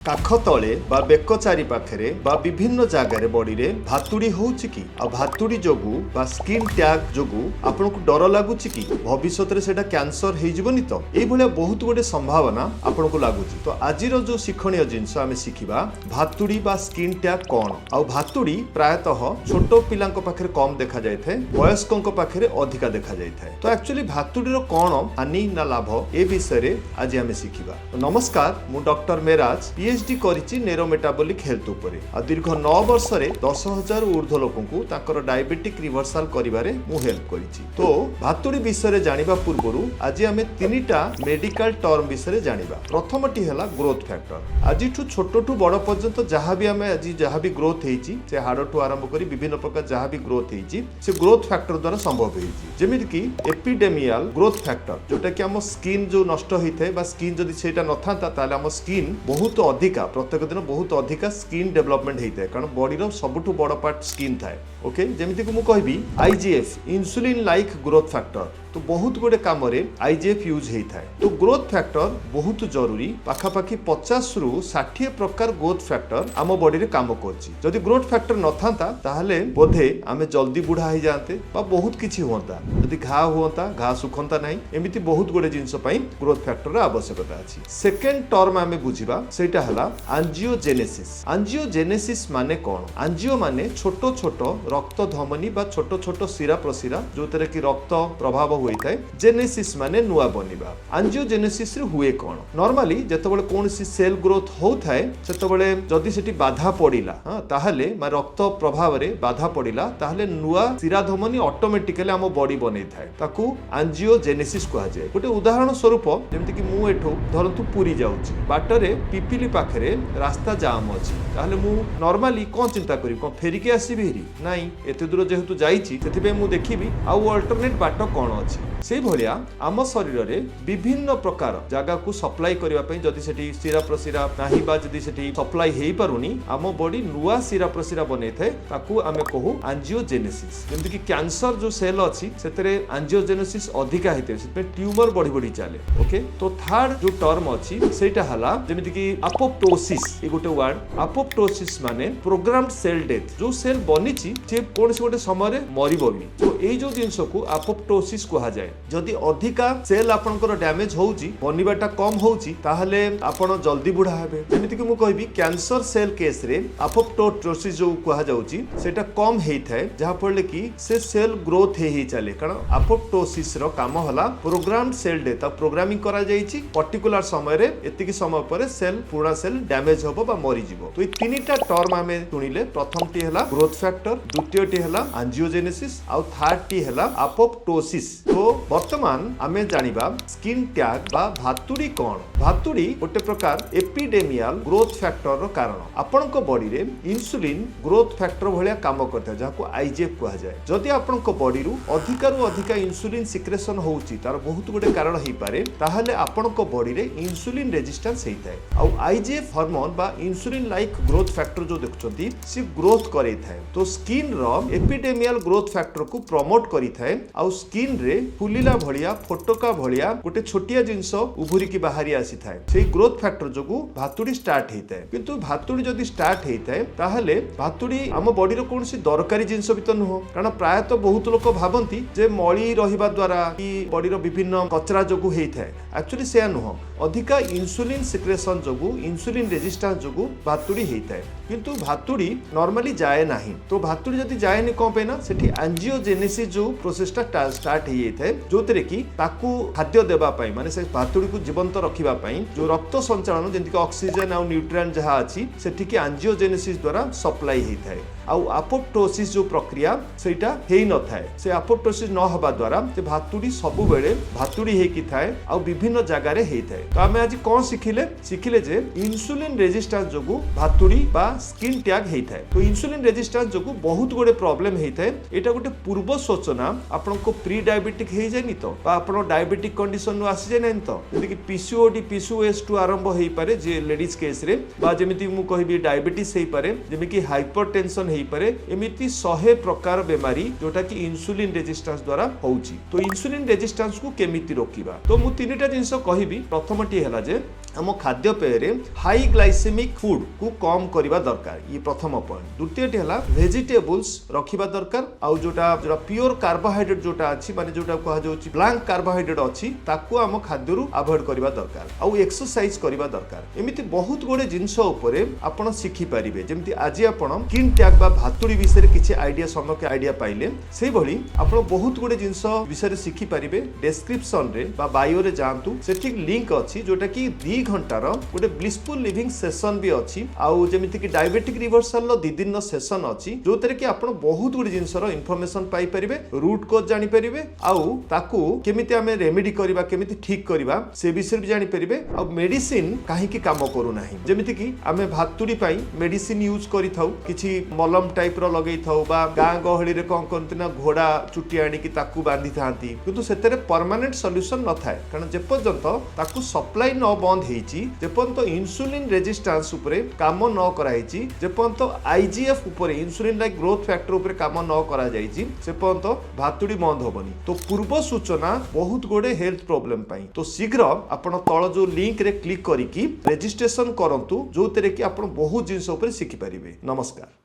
काख तले बा बेक चारि पाखरे बा विभिन्न जगार बॉडी रे भातुड़ी होउची कि आ भातुड़ी जोगु बा स्किन टैग जोगु आपनको डर लागुची कि भविष्यत रे सेटा कैंसर हे जिवनी तो एई भलिया बहुत गोटे संभावना आपनको लागुची। तो आजिर जो शिक्षणीय जिंस आमे शिखिबा भातुड़ी बा स्किन टैग कोन आ भातुड़ी प्रायतः छोट पिलांक पाखरे कम देखा जाय थाए वयस्कंक पाखरे अधिका देखा जाय थाए। तो एक्चुअली भातुड़ी रो कोन हानि ना लाभ ए विषय रे आज आमे शिखिबा। नमस्कार, मु डॉक्टर मेराज पीएचडी करिछि न्यूरो मेटाबॉलिक हेल्थ उपरे आ दीर्घ 9 वर्ष रे 10,000 ऊर्ध्व लोकंकु ताकर डायबिटिक रिवर्सल करिवारे मु हेल्प करिछि। तो भातुड़ी विषय रे जानिबा पूर्वरु आज आमे तीनटा मेडिकल टर्म विषय रे जानिबा। प्रथमटी हला ग्रोथ फैक्टर। आजिठु छोटठु बड़ पर्यंत जहां भी आमे आज जहां भी ग्रोथ हेछि से हाडठु आरंभ करी विभिन्न प्रकार जहां भी ग्रोथ हेछि से ग्रोथ फैक्टर द्वारा संभव हेछि। जेमिति कि एपिडेमियल ग्रोथ फैक्टर जोटा कि हम स्किन जो नष्ट होइथे बा स्किन जदि सेटा नथांता ताले हम स्किन बहुत अधिका प्रत्येक दिन बहुत अधिका स्किन डेवलपमेंट होता है कारण बॉडीर सबुठु बड़ पार्ट स्किन थाए। ओके, जमिति को मु कहबी IGF insulin like growth factor तो बहुत गोटे काम रे आईजीएफ यूज होता है। तो ग्रोथ फैक्टर बहुत जरूरी पाखापाखि 50 रु 60 प्रकार ग्रोथ फैक्टर आम बॉडी रे काम करछि। जदि ग्रोथ फैक्टर न थांता ताहले बोधे आमे जल्दी बुढ़ा हो जाते बा बहुत किछि होता जदि घा होता घा सुखंता नहीं एमिति बहुत गोटे जिंस पई ग्रोथ फैक्टर रा आवश्यकता अछि। सेकंड टर्म आमे बुझिबा सेटा हला एंजियोजेनेसिस। एंजियोजेनेसिस माने कोन? एंजियो माने छोटो छोटो रक्त धमनी बा छोटो छोटो शिरा प्रशिरा जोतरे कि रक्त प्रभाव होइथाय। जेनेसिस माने नुआ बनिबा। एंजियोजेनेसिस रे हुए कोन? नॉर्मली जेतबेले कोनसी सेल ग्रोथ होथाय सेतबेले जदि सेठी बाधा पडिला ताहले मा रक्त प्रभाव रे बाधा पडिला ताहले नुआ शिरा धमनी ऑटोमेटिकली हम बॉडी बनेथाय ताकू एंजियोजेनेसिस कहा जाय। गोटे उदाहरण स्वरूप जेमति कि मु एठो धरंतु पुरी जाउची बाटरे पिपिली पाखरे रास्ता जाम अछि ताहले मु नॉर्मली कोन चिंता करी कोन फेरी के आसीबी हेरी नाही एते दूर जेहेतु जाईची सेथिबे मु देखिबी आ अल्टरनेट बाट कोन अछि। सेही भलिया आम शरीर रे विभिन्न प्रकार जगह को सप्लाई करबा पई जदि सेठी शिरा प्रशिरा नाही बा जदि सेठी सप्लाई हेई पारुनी आम बॉडी नुआ शिरा प्रशिरा बनै थाए ताकू आमे कहू एंजियोजेनेसिस। जेमति कि कैंसर जो सेल अछि सेतरे एंजियोजेनेसिस अधिका हेते सेते ट्यूमर बढी बढी चाले। ओके, तो थर्ड जो टर्म अछि सेटा हला जेमति कि अपोप्टोसिस। ए गोटे वर्ड अपोप्टोसिस माने प्रोग्राम्ड सेल डेथ। जो सेल बनिछि से कोनसे गोटे समय रे मरिबोनी तो एई जो जिंस को अपोप्टोसिस कहा जाय। जदि अधिका सेल आपनकर डैमेज होउची बनिबाटा कम होउची ताहले आपण जल्दी बुढ़ा हेबे। जेमिति कि मु कहबी कैंसर सेल केस रे अपोप्टोसिस जो कहा जाउची सेटा कम हेई थाए जहा पड़ले कि से सेल ग्रोथ हे चले कारण अपोप्टोसिस रो काम हला प्रोग्राम्ड सेल डेथ। प्रोग्रामिंग करा जाईची पर्टिकुलर समय रे एतिकी समय पर सेल पूरा सेल डैमेज होबो बा मरि जिवो। तो ए तीनटा टर्म आमे सुनिले प्रथमटी हला ग्रोथ फैक्टर, द्वितीयटी हला एंजियोजेनेसिस आ थर्डटी हला अपोप्टोसिस। तो वर्तमान आमे जानिबा स्किन टैग बा भातुड़ी कोन? भातुड़ी गोटे प्रकार एपिडेमियल ग्रोथ फैक्टर रो कारण आपनक बॉडी रे इंसुलिन ग्रोथ फैक्टर भलिया काम करता जाको आईजीएफ कहा जाय। जदि आपनक बॉडी रु अधिका इंसुलिन सिक्रेशन होउची तार बहुत गोटे कारण हेई पारे ताहले आपनक बॉडी रे इंसुलिन रेजिस्टेंस हेई थाए आ आईजीएफ हार्मोन बा इंसुलिन लाइक ग्रोथ फैक्टर जो देखुचंती से ग्रोथ करे थाए। तो स्किन रो एपिडेमियल ग्रोथ फैक्टर को प्रमोट करी थाए आ स्किन रे फुलिला भलिया फोटोका भलिया गोटे छोटिया जिंस उभुरी की बाहरी आसी थाए। सेही ग्रोथ फैक्टर जोगु भातुड़ी स्टार्ट हेइताए। किंतु भातुड़ी जदि स्टार्ट हेइताए ताहले भातुड़ी हम बॉडी रो कोनसी दरकारी जिंस भी तो नुह कारण प्रायतः बहुत लोक भाबंती जे मळी रहिबा द्वारा कि बॉडी रो विभिन्न कचरा जोगु हेइताए। एक्चुअली से नुह अधिका इंसुलिन सिक्रेशन जोगु इंसुलिन रेजिस्टेंस जोगु भातुड़ी हेइताए। किंतु भातुड़ी नॉर्मली जाए नाही। तो भातुड़ी जदि जाएनी कोन पे ना सेठी एंजियोजेनेसिस जो प्रोसेसटा स्टार्ट हेइ थाए जोतरे कि ताकू खाद्य देबा पई माने से भातुड़ी को जीवंत रखिबा पई जो रक्त संचालन जेंति कि ऑक्सीजन आ न्यूट्रिएंट जहा अछि सेठी कि एंजियोजेनेसिस द्वारा सप्लाई हेइ थाए। आउ अपोप्टोसिस जो प्रक्रिया सेटा हेइ न थाए। से अपोप्टोसिस न हबा द्वारा से भातुड़ी सबु बेले भातुड़ी हेइ कि थाए आ विभिन्न जगह रे हेइ थाए। तो आमे आज कोन शिखिले जे इंसुलिन रेजिस्टेंस जोगु भातुड़ी बा स्किन टैग हेइ थाए। तो इंसुलिन रेजिस्टेंस जोगु बहुत गोटे प्रॉब्लम हेइ थाए। एटा गोटे पूर्व सूचना आपनको प्री डायबिटिक हेइ जायनी तो बा आपण डायबिटिक कंडीशन नु आसी जाय नै तो जेति कि पीसीओडी पीसीओएस टू आरंभ हेइ पारे जे लेडीज केस रे बा जेमिति मु कहबी डायबिटिस हेइ पारे जेमि कि हाइपरटेंशन हेइ पारे एमिति 100 प्रकार बेमारी जोटा कि इंसुलिन रेजिस्टेंस द्वारा होउची। तो इंसुलिन रेजिस्टेंस को केमिति रोकिबा तो मु तीनटा जिंस कहबी। प्रथमटी हला जे हम खाद्यपेय रे हाई ग्लाइसेमिक फूड को कम करबा दरकार ये प्रथम पॉइंट। द्वितीयटी हला वेजिटेबल्स रखिबा दरकार आउ जोटा प्योर कार्बोहाइड्रेट जोटा अछि माने जोटा कहा जाउछि ब्लैंक कार्बोहाइड्रेट अछि ताकू हम खाद्यरु अवॉइड करबा दरकार आउ एक्सरसाइज करबा दरकार। एमिति बहुत गोडे जिंस ऊपर आपण शिखि पारिबे जेमति आज आपण स्किन टैग बा भातुड़ी विषय किछि आइडिया समके आइडिया पाइले सेही भली आपण बहुत गोडे जिंस विषय शिखि पारिबे। डिस्क्रिप्शन रे बा बायो रे जानतु सेठी लिंक अछि जोटा कि 2 घंटार गोटे ब्लिसफुल लिविंग सेशन भी अछि आउ जेमिति कि डायबिटिक रिवर्सल लो 2 दिन सेशन अछि जो तरे कि आपण बहुत गुडी जिंसर इन्फॉर्मेशन पाई परिबे रूट कोज जानि परिबे आउ ताकू केमिति हमें रेमेडी करबा केमिति ठीक करबा से विषय भी जानि परिबे आउ मेडिसिन काहे कि काम करू नाही जेमिति कि हमें भातुडी पाई मेडिसिन यूज करि थाउ किछि मलम टाइप रो लगेइ थाउ बा गां गहळी रे कोन कोनतिना घोड़ा चुटी आनी कि ताकू बांधी थांती किंतु सेतरे परमानेंट सॉल्यूशन न थाए कारण जे पर्यंत ताकू सप्लाई न बंद हेची जे पर्यंत इंसुलिन रेजिस्टेंस उपरे काम न कराइची जे पर्यंत आईजीएफ उपरे इंसुलिन लाइक ग्रोथ फैक्टर उपरे काम न करा जाइची से पर्यंत भातुडी बंद होबनी। तो पूर्व सूचना बहुत गोडे हेल्थ प्रॉब्लम पाई तो शीघ्र आपण तळ जो लिंक रे क्लिक करिकी रजिस्ट्रेशन करंतु जो तेरे कि आपण बहुत जिंस उपरे शिखि परिबे। नमस्कार।